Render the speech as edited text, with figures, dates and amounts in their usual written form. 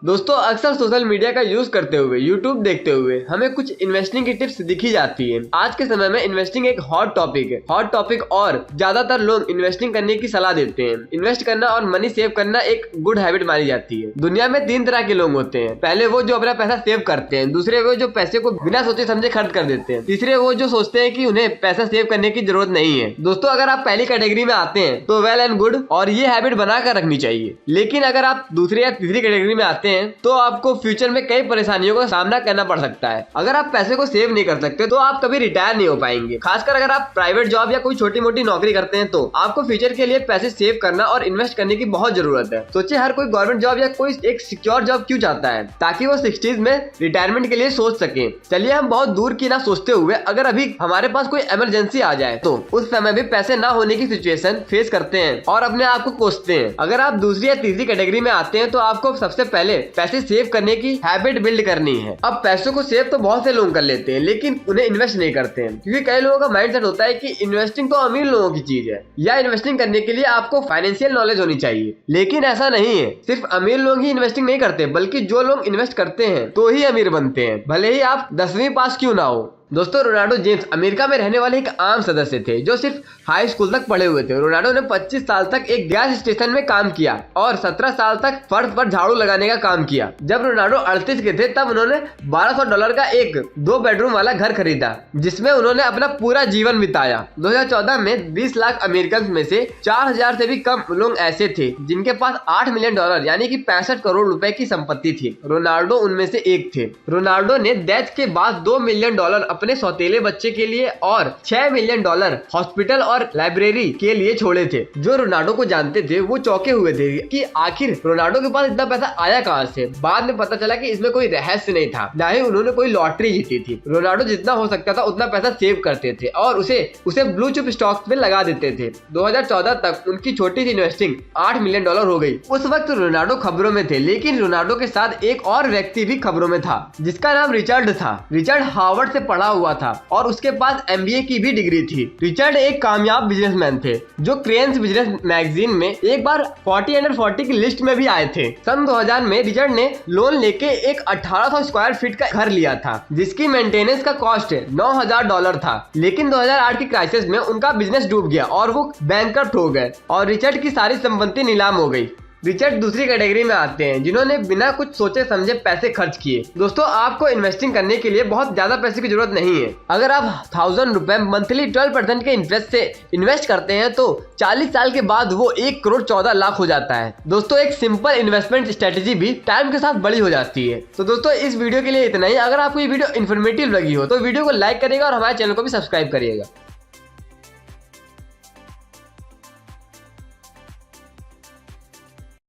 दोस्तों अक्सर social media का यूज करते हुए, यूट्यूब देखते हुए हमें कुछ इन्वेस्टिंग की टिप्स दिखी जाती है। आज के समय में इन्वेस्टिंग एक हॉट टॉपिक है। हॉट टॉपिक और ज्यादातर लोग इन्वेस्टिंग करने की सलाह देते हैं। इन्वेस्ट करना और मनी सेव करना एक गुड हैबिट मानी जाती है। दुनिया में 3 तरह के लोग होते हैं। पहले वो जो अपना पैसा सेव करते हैं, दूसरे वो जो पैसे को बिना सोचे समझे खर्च कर देते हैं, तीसरे वो जो सोचते हैं कि उन्हें पैसा सेव करने की जरूरत नहीं है। दोस्तों अगर आप पहली कैटेगरी में आते हैं तो वेल एंड गुड और ये हैबिट बनाकर रखनी चाहिए। लेकिन अगर आप दूसरी या तीसरी कैटेगरी में आते हैं तो आपको फ्यूचर में कई परेशानियों का सामना करना पड़ सकता है। अगर आप पैसे को सेव नहीं कर सकते तो आप कभी रिटायर नहीं हो पाएंगे। खासकर अगर आप प्राइवेट जॉब या कोई छोटी मोटी नौकरी करते हैं तो आपको फ्यूचर के लिए पैसे सेव करना और इन्वेस्ट करने की बहुत जरूरत है। सोचिए हर कोई गवर्नमेंट जॉब या कोई एक सिक्योर जॉब क्यों चाहता है, ताकि वो 60s में रिटायरमेंट के लिए सोच सके। चलिए हम बहुत दूर की ना सोचते हुए अगर अभी हमारे पास कोई इमरजेंसी आ जाए तो उस समय भी पैसे ना होने की सिचुएशन फेस करते हैं और अपने आप को कोसते हैं। अगर आप दूसरी या तीसरी कैटेगरी में आते हैं तो आपको सबसे पहले पैसे सेव करने की हैबिट बिल्ड करनी है। अब पैसों को सेव तो बहुत से लोग कर लेते हैं लेकिन उन्हें इन्वेस्ट नहीं करते हैं, क्योंकि कई लोगों का माइंडसेट होता है कि इन्वेस्टिंग तो अमीर लोगों की चीज है या इन्वेस्टिंग करने के लिए आपको फाइनेंशियल नॉलेज होनी चाहिए। लेकिन ऐसा नहीं है। सिर्फ अमीर लोग ही इन्वेस्टिंग नहीं करते, बल्कि जो लोग इन्वेस्ट करते हैं तो ही अमीर बनते हैं, भले ही आप 10वीं पास क्यों ना हो। दोस्तों रोनाल्डो जेम्स अमेरिका में रहने वाले एक आम सदस्य थे जो सिर्फ हाई स्कूल तक पढ़े हुए थे। रोनाल्डो ने 25 साल तक एक गैस स्टेशन में काम किया और 17 साल तक फर्श पर झाड़ू लगाने का काम किया। जब रोनाल्डो 38 के थे तब उन्होंने $1200 का एक 2 बेडरूम वाला घर खरीदा, जिसमें उन्होंने अपना पूरा जीवन बिताया। 2014 में 20 लाख अमेरिकन में से 4000 से भी कम लोग ऐसे थे जिनके पास $8 मिलियन यानी कि 65 करोड़ रुपए की संपत्ति थी। रोनाल्डो उनमें से एक थे। रोनाल्डो ने डेथ के बाद $2 मिलियन अपने सौतेले बच्चे के लिए और $6 मिलियन हॉस्पिटल और लाइब्रेरी के लिए छोड़े थे। जो रोनाल्डो को जानते थे वो चौंके हुए थे कि आखिर रोनाल्डो के पास इतना पैसा आया कहां से। बाद में पता चला कि इसमें कोई रहस्य नहीं था, ना ही उन्होंने कोई लॉटरी जीती थी। रोनाल्डो जितना हो सकता था उतना पैसा सेव करते थे और उसे ब्लू चिप स्टॉक्स में लगा देते थे। 2014 तक उनकी छोटी सी इन्वेस्टिंग $8 मिलियन हो गई। उस वक्त रोनाल्डो खबरों में थे, लेकिन रोनाल्डो के साथ एक और व्यक्ति भी खबरों में था जिसका नाम रिचर्ड था। रिचर्ड हार्वर्ड से पढ़ा हुआ था और उसके पास MBA की भी डिग्री थी। रिचर्ड एक कामयाब बिजनेसमैन थे जो क्रेन्स बिजनेस मैगजीन में एक बार 40 अंडर 40 की लिस्ट में भी आए थे। सन 2000 में रिचर्ड ने लोन लेके एक 1800 स्क्वायर फीट का घर लिया था जिसकी मेंटेनेंस का कॉस्ट $9000 था। लेकिन 2008 की क्राइसिस में उनका बिजनेस डूब गया और वो बैंकरप्ट हो गए और रिचर्ड की सारी संपत्ति नीलाम हो गई। रिचर्ड दूसरी कैटेगरी में आते हैं जिन्होंने बिना कुछ सोचे समझे पैसे खर्च किए। दोस्तों आपको इन्वेस्टिंग करने के लिए बहुत ज्यादा पैसे की जरूरत नहीं है। अगर आप ₹1000 मंथली 12% के इंटरेस्ट से इन्वेस्ट करते हैं तो 40 साल के बाद वो 1,14,00,000 हो जाता है। दोस्तों एक सिंपल इन्वेस्टमेंट स्ट्रेटेजी भी टाइम के साथ बड़ी हो जाती है। तो दोस्तों इस वीडियो के लिए इतना ही। अगर आपको ये वीडियो इन्फॉर्मेटिव लगी हो तो वीडियो को लाइक करिएगा और हमारे चैनल को भी सब्सक्राइब करिएगा।